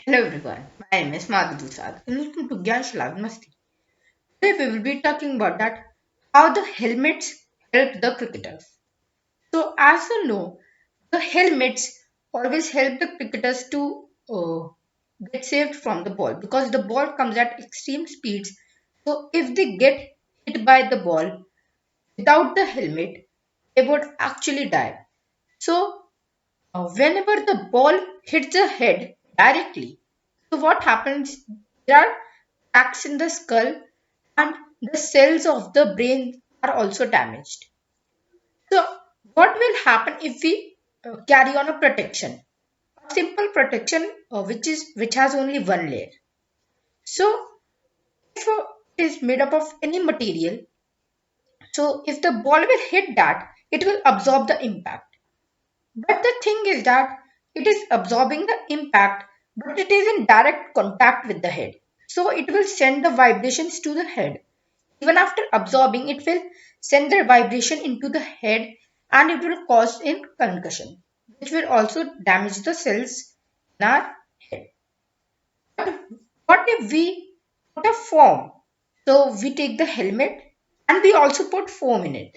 Hello everyone, my name is Madhav and welcome to Gyanshala with masti. Today we will be talking about that how the helmets help the cricketers. So as you know, the helmets always help the cricketers to get saved from the ball because the ball comes at extreme speeds. So if they get hit by the ball without the helmet, they would actually die. So whenever the ball hits the head directly, so what happens? There are cracks in the skull and the cells of the brain are also damaged. So, what will happen if we carry on a protection? A simple protection which has only one layer. So, if it is made up of any material, so if the ball will hit that, it will absorb the impact. But the thing is that it is absorbing the impact, but it is in direct contact with the head. So it will send the vibrations to the head. Even after absorbing, it will send the vibration into the head and it will cause a concussion, which will also damage the cells in our head. But what if we put a foam? So we take the helmet and we also put foam in it.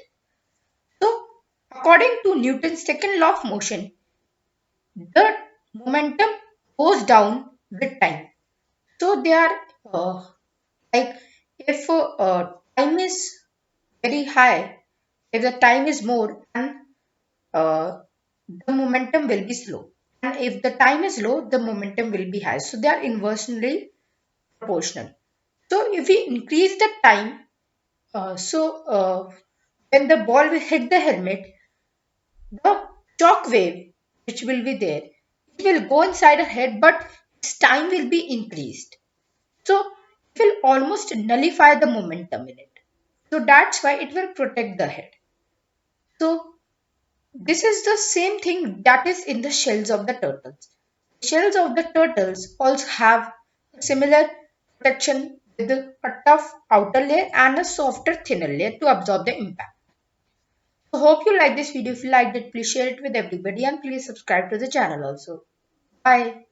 So according to Newton's second law of motion, the momentum goes down with time. So they are like if time is very high, if the time is more, then uh, the momentum will be slow. And if the time is low, the momentum will be high. So they are inversely proportional. So if we increase the time, when the ball will hit the helmet, the shock wave which will be there, it will go inside a head, but its time will be increased. So it will almost nullify the momentum in it. So that's why it will protect the head. So this is the same thing that is in the shells of the turtles. Shells of the turtles also have a similar protection with a tough outer layer and a softer thinner layer to absorb the impact. So hope you like this video. If you liked it, please share it with everybody and please subscribe to the channel also. Bye.